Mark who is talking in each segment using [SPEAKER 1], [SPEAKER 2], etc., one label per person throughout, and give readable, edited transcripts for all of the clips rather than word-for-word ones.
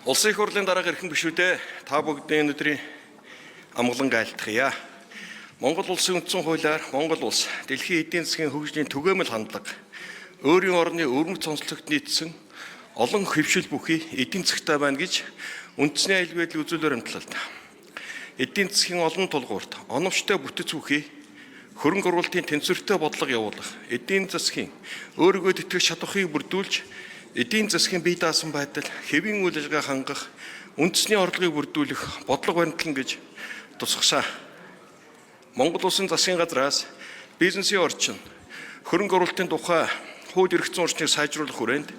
[SPEAKER 1] Улсын их хурлын дарга эрхэм гишүүдээ та бүгдийн өнөөдрийн амгалан айлтгая. Монгол улсын үндсэн хуулиар Монгол улс дэлхийн эдийн засгийн хөгжлийн түгээмэл хандлага, өөрийн орны өрмөц онцлогт нийцсэн олон хэвшил бүхий эдийн засгтай байна гэж үндэсний аюул байдлын үзүүлэлтээр амтлалт. Эдийн засгийн олон тулгуурт оновчтой бүтэц бүхий хөрөнгө оруулалтын тэнцвэртэй бодлого явуулах, эдийн засгийн өөрийгөө тэтгэх чадварыг бүрдүүлж, эдийн засгийн бие даасан байдал, хэвийн үйл ажиллагаа хангах, үндэсний орлогыг бүрдүүлэх бодлого баримтлан гэж тусгашаа. Монгол улсын засгийн газраас бизнесийн орчин, хөрөнгө оруулалтын тухай хууль эрх зүйн орчныг сайжруулах хүрээнд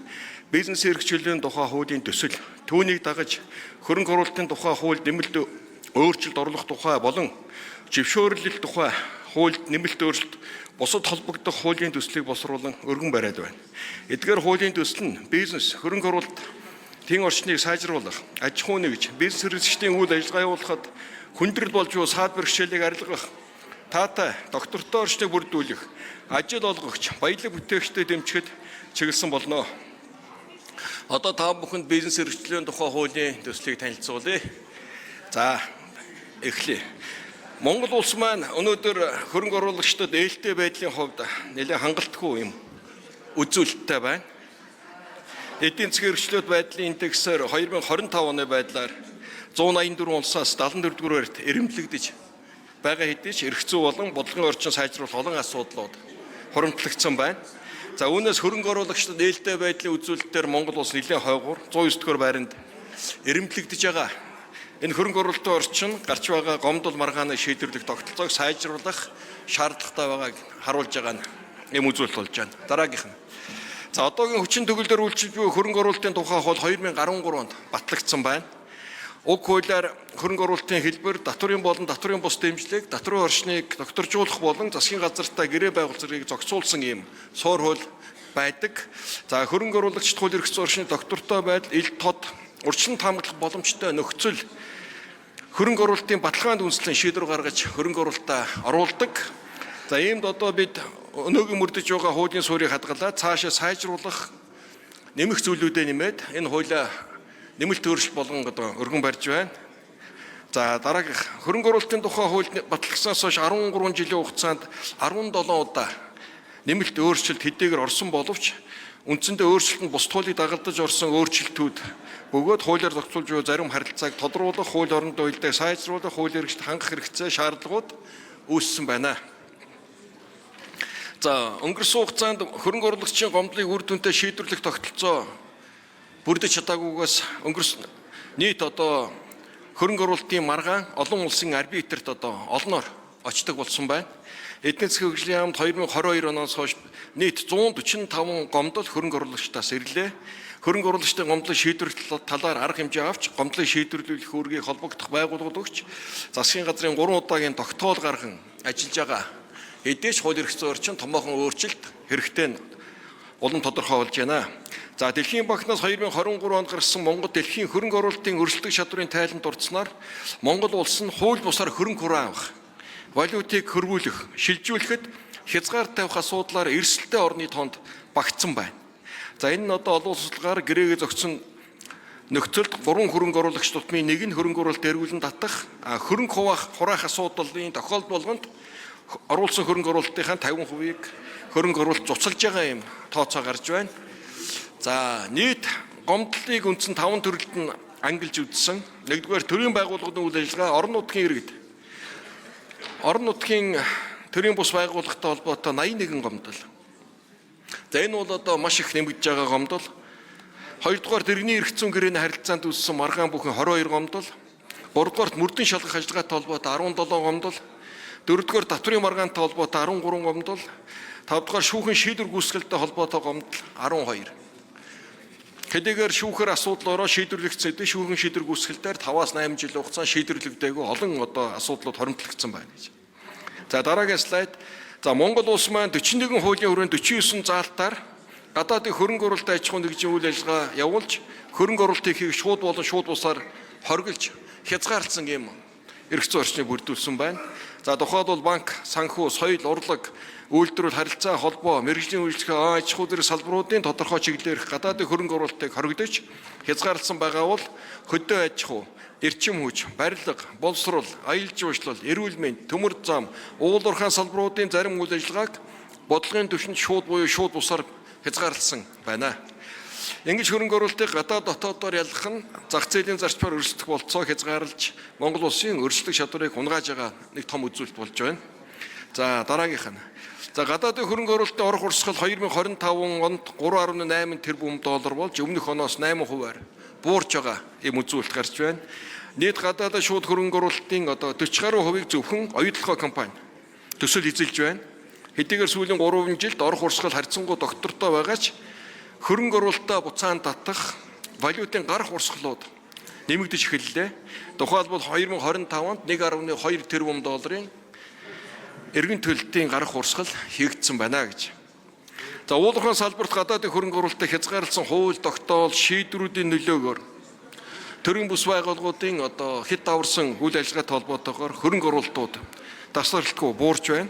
[SPEAKER 1] бизнесийн эрхчлөлийн тухай хуулийн төсөл, түүнийг дагаж хөрөнгө оруулалтын тухай хуульд нэмэлт өөрчлөлт оруулах тухай болон жившөөрлөл тухай хуульд нэмэлт өөрчлөлт бусад холбогдох хуулийн төслийг босруулан өргөн бариад байна. Эдгээр хуулийн төсөл нь бизнес, хөрөнгө оруулалтын орчныг сайжруулах, аж ахуй нэгж, бизнес эрхлэгчдийн үйл ажиллагаа явуулахад хүндрэл болж буй саад бэрхшээлийг арилгах, таатай доктортой орчныг бүрдүүлэх, ажил олгогч, баялаг бүтээгчдэд дэмжихэд чиглэсэн болно. Одоо та бүхэнд бизнес эрхлэлийн тухай хуулийн төслийг танилцуулъя. За, эхлэе. Монгол улс маань өнөөдөр хөрөнгө оруулагчдад ээлтэй байдлын хувьд нэлээд хангалтгүй юм үзүүлэлттэй байна. Эдийн засгийн эрхчлүүд байдлын индексээр 2025 оны байдлаар 184 улсаас 74-р байрт эрэмблэгдэж байгаа хэдий ч эрх зүй болон бодлогын орчин сайжруулах олон асуудлууд хуримтлагдсан байна. За үүнээс хөрөнгө оруулагчдад ээлтэй байдлын үзүүлэлтээр Монгол улс нэлээд хойгуур 109-р байранд эрэмблэгдэж байгаа. Энэ хөрөнгө оруулалтын орчин гарч байгаа гомдол маргааны шийдвэрлэх тогтолцоог сайжруулах шаардлагатай байгааг харуулж байгаа юм үзүүлэлт болж байна. Дараагийнх нь. За одоогийн хүчин төгөлдөр үйлчилж буй хөрөнгө оруулалтын тухай хууль 2013 онд батлагдсан байна. Уг хуулиар хөрөнгө оруулалтын хэлбэр, татврын болон татврын бус дэмжлэг, татврын орчныг докторжуулах болон засгийн газартаа гэрээ байгуулах зэргийг зохицуулсан юм суур хууль байдаг. За хөрөнгө оруулагчид хууль эрх зүйн орчны доктортой байдал, ил тод, урьдчилан таамаглах боломжтой нөхцөл хөрөнгө оруулалтын баталгаанд үндэслэн шийдвэр гаргаж хөрөнгө оруулалтаа оруулдаг. За иймд одоо бид өнөөгийн мөрдөж байгаа хуулийн суурийг хадгалаад цаашаа сайжруулах нэмэх зүйлүүдэд нэмээд энэ хуулиа нэмэлт өөрчлөлт болгон одоо өргөн барьж байна. За дараагийнх хөрөнгө оруулалтын тухай хууль батлагдсанаас хойш 13 жилийн хугацаанд 17 удаа нэмэлт өөрчлөлт хэдийгээр орсон боловч үндсэндээ өөрчлөлт нь бус хуулийг дагалдаж орсон өөрчлөлтүүд бөгөөд хуулиар зохицуулж буй зарим харилцааг тодруулах, хууль орондоо уялдааг сайжруулах, хууль эрхлэлд хангах хэрэгцээ шаардлагууд үүссэн байна. За өнгөрсөн хугацаанд хөрөнгө оруулагчийн гомдлыг үр дүнтэй шийдвэрлэх тогтолцоо бүрдэж чадаагүйгээс өнгөрсөн нийт одоо хөрөнгө оруулалтын маргаан олон улсын арбитрт одоо олноор очдог болсон байна. Эдийн засгийн хөгжлийн яамд 2022 оноос хойш нийт 145 гомдол хөрөнгө оруулагчдаас ирлээ. Хөрөнгө оруулагчдын гомдлыг шийдвэрлэх талаар арга хэмжээ авч, гомдлыг шийдвэрлэх үүргийг холбогдох байгууллагууд өгч, засгийн газрын 3 удаагийн тогтоол гарган ажиллаж байгаа. Хэдий ч хууль эрх зүйн орчин томоохон өөрчлөлт хэрэгтэй улам тодорхой болж байна. За Дэлхийн банкнаас 2023 онд гаргасан Монгол дэлхийн хөрөнгө оруулалтын өрсөлдөх чадварын тайланд дурдсанаар Монгол улс нь хууль бусаар хөрөнгө хураан авах, валютыг хөрвүүлэх, шилжүүлэхэд хязгаар тавих асуудлаар эрсдэлтэй орны тоонд багтсан байна. За энэ нь одоо олон улслагаар гэрээгээ зогцсон нөхцөлд 3 хөрөнгө оруулагч тутмын нэг нь хөрөнгө оруулалт эргүүлэн татах, хөрөнгө хураах асуудлын тохиолдол болгонд оруулсан хөрөнгө оруулалтынхаа 50%-ийг хөрөнгө оруулалт зуцалж байгаа юм тооцоо гарч байна. За нийт гомдлыг үндсэн 5 төрөлд нь ангилж үзсэн. Нэгдүгээр төрийн байгууллагын үйл ажиллагаа, орон нутгийн иргэд. Орон нутгийн төрийн бус байгууллагатай холбоотой 81 гомдол. За энэ бол одоо маш их нэмэгдэж байгаа гомдол. Хоёрдугаар дэргэний эрх зүйн гэрээний харилцаанд үүссэн маргаан бүхэн 22 гомдол. Гуравдугаарт мөрдөн шалгах ажиллагаатай холбоотой 17 гомдол. Дөрөвдүгээр татврын маргаантай холбоотой 13 гомдол. Тавдугаар шүүхэн шийдвэр гүйцэтгэлтэй холбоотой гомдол 12. Хэдийгээр шүүхээр асуудлаараа шийдвэрлэгдсэн хэдий шүүхэн шийдвэр гүйцэтгэлээр 5-8 жилийн хугацаанд шийдвэрлэгдээгүй олон одоо асуудлууд хоримтлагдсан байна гэж. За дараагийн слайд. За Монгол улс маань 41 хуулийн хүрээнд 49 заалтаар гадаадын хөрөнгө оруулалтын аж ахуйн нэгжийн үйл ажиллагаа явуулж хөрөнгө оруулалтыг хийх шууд болон шууд бусаар хоригдж хязгаарласан юм эрх зүйн орчныг бүрдүүлсэн байна. За тухайлбал банк, санхүү, соёл, урлаг, үйлдвэрлэл, харилцаа, холбоо, мэргэжлийн үйлчлэгээ, аж ахуй зэрэг салбаруудын тодорхой чиглэлээр гадаадын хөрөнгө оруулалтыг хоригдож хязгаарласан байгаа бол хөдөө аж ахуй, эрчим хүч, барилга, боловсрол, аялал жуулчлал, эрүүл мэнд, төмөр зам, уул уурхай салбаруудын зарим үйл ажиллагааг бодлогын түвшинд шууд буюу шууд бусаар хязгаарласан байна. Ингэж хөрөнгө оруулалтыг гадаад дотоодоор ялгах нь зах зээлийн зарчмаар өрсөлдөх болцоо хязгаарлаж Монгол улсын өрсөлдөх чадварыг хунгааж байгаа нэг том үзүүлэлт болж байна. За дараагийнх нь. За гадаадын хөрөнгө оруулалтын орох урсгал 2025 онд 3.8 тэрбум доллар болж өмнөх оноос 8%-аар буурч байгаа юм үзүүлэлт гарч байна. Нийт гадаадын шууд хөрөнгө оруулалтын 40 гаруй хувийг зөвхөн оюутлогоо компани төсөл эзэлж байна. Хэдийгээр сүүлийн 3 жилд орох урсгал харьцангуй доктортой байгаач хөрөнгө оруулалтаа буцаан татах валютын гарах урсгалууд нэмэгдэж эхэллээ. Тухайлбал 2025 онд 1.2 тэрбум долларын эргэн төлөлтийн гарах урсгал хийгдсэн байна гэж. За уул уурхай салбарт гадаадын хөрөнгө оруулалтыг хязгаарласан хууль тогтоол шийдвэрүүдийн нөлөөгөөр төрийн бүс байгууллагуудын хэд даварсан үйл ажиллагаатай холбоотойгоор хөрөнгө оруулалтууд тасралтгүй буурч байна.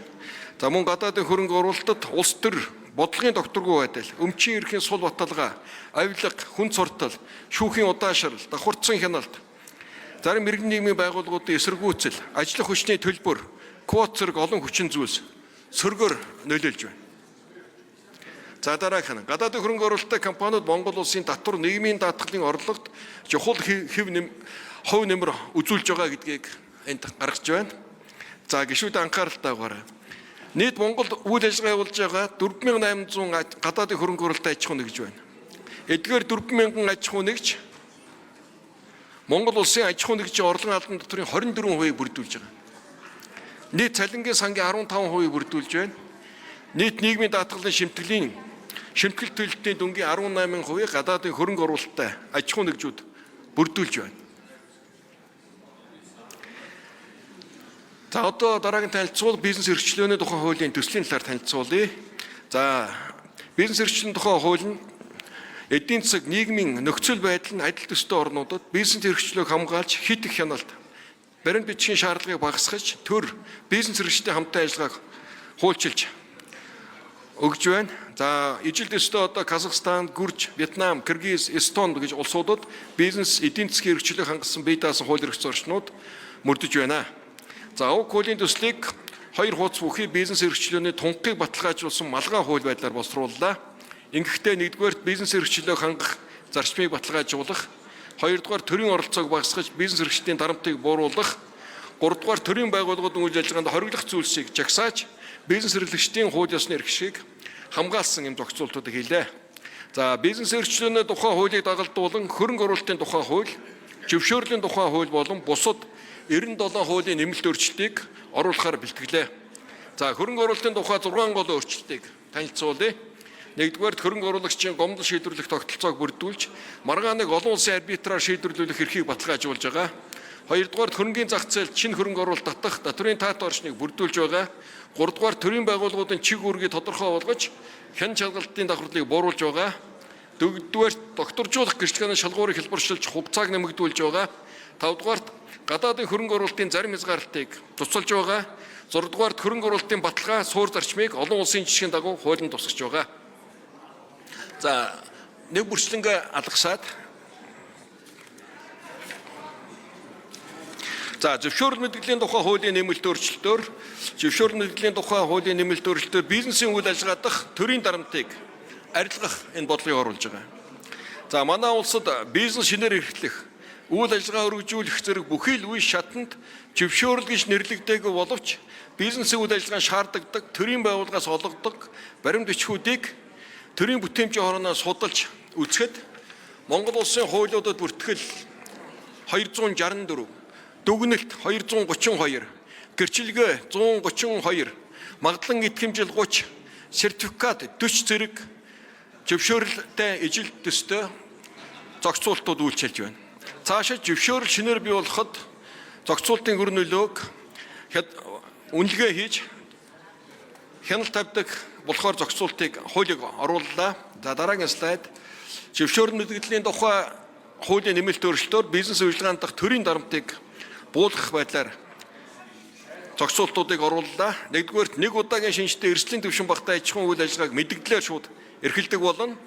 [SPEAKER 1] За мөн гадаадын хөрөнгө оруулалтад улс төр бодлогын докторгүй байдал, өмчийн эрхийн сул баталгаа, авилга, хүн цортол, шүүхийн удаашрал, давхарцсан хяналт, зарим иргэн нийгмийн байгууллагуудын эсэргүүцэл, ажиллах хүчний төлбөр, квот зэрэг олон хүчин зүйлс сөргөөр нөлөөлж байна. За дараагийнх нь гадаадын хөрөнгө оруулалттай компаниуд Монгол улсын татвар нийгмийн даатгалын орлогод чухал хувь нэмэр үзүүлж байгаа гэдгийг энд гаргаж байна. За гишүүд анхааралтай байгаарай. Нийт Монгол үйл ажиллагаа явуулж байгаа 4800 гадаадын хөрөнгө оруулалттай аж ахуй нэгж байна. Эдгээр 4000 аж ахуй нэгж Монгол улсын аж ахуй нэгжийн орлогын албан татврын 24% бүрдүүлж байгаа. Нийт цалингийн сангийн 15% бүрдүүлж байна. Нийт нийгмийн даатгалын шимтгэл төлөлтийн дүнгийн 18% гадаадын хөрөнгө оруулалттай аж ахуй нэгжүүд бүрдүүлж байна. За одоо дараагийн танилцуул бизнес эрхчлөөний тухай хуулийн төслийн талаар танилцуулъя. За бизнес эрхчлөлийн тухай хууль нь эдийн засаг, нийгмийн нөхцөл байдал нь адил төстэй орнуудад бизнес эрхчлөөг хамгаалж хит их хяналт, баримт бичгийн шаардлагыг багасгаж төр бизнес эрхчлэлтэй хамтын ажиллагааг хуульчилж өгж байна. За ижил төстэй одоо Казахстан, Гүрж, Вьетнам, Киргиз, Эстони гэж улсуудад бизнес эдийн засгийн эрхчлөөг хангасан бие даасан хууль эрх зорчнууд мөрдөж байна. За уг хуулийн төслийг 2 хуудас бүхий бизнес эрхчлөөний тунхагийг баталгаажуулсан малгай хууль байдлаар боловсрууллаа. Ингэхдээ 1-р бизнес эрхчлөөг хангах зарчмыг баталгаажуулах, 2-р төрийн оролцоог багасгаж бизнес эрхчлийн дарамтыг бууруулах, 3-р төрийн байгууллагуудын үйл ажиллагаанд хориглох зүйлсийг жагсааж бизнес эрхлэгчдийн хууль ёсны эрх шийг хамгаалсан юм зохицуултуудыг хийлээ. За бизнес эрхчлөөний тухай хуулийг дагалдуулан хөрөнгө оруулалтын тухай хууль, зөвшөөрлийн тухай хууль болон бусад 97 хуулийн нэмэлт өөрчлөлтийг оруулахаар бэлтгэлээ. За хөрөнгө оруулалтын тухай 6 гол өөрчлөлтийг танилцуулъя. 1-р хөрөнгө оруулагчийн гомдол шийдвэрлэх тогтолцоог бүрдүүлж, маргааныг олон улсын арбитраар шийдвэрлүүлэх эрхийг баталгаажуулж байгаа. 2-р хөрөнгөний зах зээлд шинэ хөрөнгө оруулалт татах татврын таат орчныг бүрдүүлж байгаа. 3-р төрийн байгууллагуудын чиг үүргийг тодорхой болгож, хян чалгалтын давхарлыг бууруулж байгаа. 4-р докторжуулах гэрчлэгийн шалгуурыг хэлбэршилж хугацааг нэмэгдүүлж байгаа. 5-р гадаадын хөрөнгө оруулалтын зарим хязгаарлалтыг цуцалж байгаа. 6-р хөрөнгө оруулалтын баталгаа, суур зарчмыг олон улсын жишгийн дагуу хуулинд тусгаж байгаа. За нэг бүрчлэнгээ алгасаад зөвшөөрөл мэдрэлийн тухай хуулийн нэмэлт өөрчлөлтөөр бизнесийн үйл ажиллагаа дах төрийн дарамтыг арилгах энэ бодлогыг оруулж байгаа. За манай улсад бизнес шинээр эрхлэх, үйл ажиллагаа өргөжүүлэх зэрэг бүхий л үе шатанд зөвшөөрөл гэж нэрлэгдээгүй боловч бизнесийн үйл ажиллагаанд шаардлагадаг төрийн байгууллагаас олгодог баримт бичгүүдийг төрийн бүтээмжийн хорооноос судалж үзэхэд Монгол улсын хуулиудад бүртгэл 264, дүгнэлт 232, гэрчилгээ 132, магадлан итгэмжил 30, сертификат 40 зэрэг зөвшөөрөлтэй ижил төстэй зохицуултууд үйлчилж байна. Цаашаа зөвшөөрөл шинээр бий болоход зохицуултын өр нөлөөг үнэлгээ хийж хяналт тавьдаг болохоор зохицуултыг хуулийг орууллаа. За дараагийн слайд. Зөвшөөрөл мэдрэлийн тухай хуулийн нэмэлт өөрчлөлтөөр бизнес үйлчилгээнд дах төрийн дарамтыг буулгах байдлаар зохицуултуудыг орууллаа. Нэгдүгээрт нэг удаагийн шинжтэй эрсдлийн түвшин багтаа аж ахуйн үйл ажиллагааг мэдгдлээр шууд эрхэлдэг болно.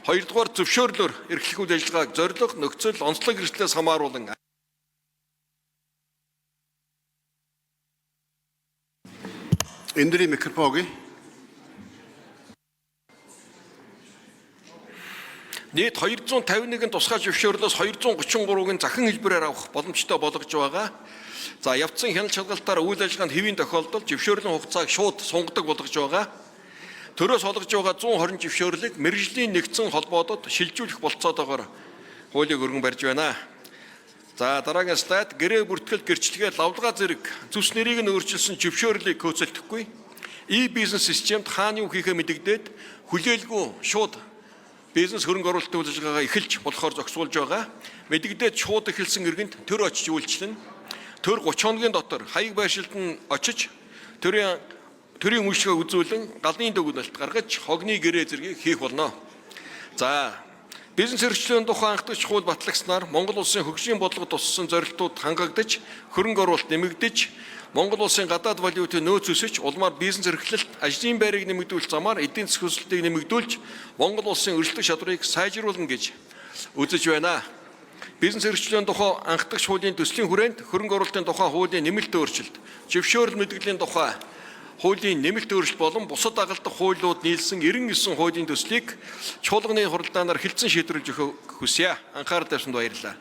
[SPEAKER 1] Хоёрдугаар зөвшөөрлөөр эрхлэх үйл ажиллагааг зорилго, нөхцөл, онцлог эрсдлээс хамааруулан
[SPEAKER 2] Эндрийн микрофон.
[SPEAKER 1] нийт 251 тусгай зөвшөөрлөөс 233-ыг захин хэлбэрээр авах боломжтой болгож байгаа. За явцсан хяналт шалгалтаар үйл ажиллагаанд хэвийн тохиолдолд зөвшөөрлийн хугацааг шууд сунгадаг болгож байгаа. Төрөөс олгож байгаа 120 зөвшөөрлийг мэргэжлийн нэгдсэн холбоодод шилжүүлэх болцоотойгоор хуулийг өргөн барьж байна. За дараагийн слайд гэрээ бүртгэл гэрчлэгээ лавлгаа зэрэг зүс нэрийг нь өөрчилсөн зөвшөөрлийг хөөцөлдөхгүй. E-бизнес системд хаана юу хийхээ мэдэгдээд хүлээлгүй шууд бизнес хөрөнгө оруулалтын үйл ажиллагаагаа эхэлж болохоор зохицуулж байгаа. Мэдэгдээд шууд эхэлсэн иргэнд төр очиж үйлчлэн төр 30 хоногийн дотор хаяг байршилд нь очиж төрийн үйлчлэгээ үзүүлэн галын дүгнэлт гаргаж хогны гэрээ зэргийг хийх болно. За бизнес эрхлэлийн тухай анхдагч хууль батлагснаар Монгол улсын хөгжлийн бодлогод туссан зорилтууд хангагдаж хөрөнгө оруулалт нэмэгдэж Монгол улсын гадаад валютын нөөц өсөж улмаар бизнес эрхлэлт ажлын байрыг нэмэгдүүлэх замаар эдийн засгийн өсөлтийг нэмэгдүүлж Монгол улсын өрсөлдөх чадварыг сайжруулна гэж үзэж байна. Бизнес эрхлэлийн тухай анхдагч хуулийн төслийн хүрээнд хөрөнгө оруулалтын тухай хуулийн нэмэлт өөрчлөлт, зөвшөөрөл мэдрэлийн тухай хуулийн нэмэлт өөрчлөлт болон бусад агалдах хуулиуд нийлсэн 99 хуулийн төслийг чуулганы хуралдаанаар хэлцэн шийдвэрлэж өгөх хүсье. Анхаарал тавьсанд баярлалаа.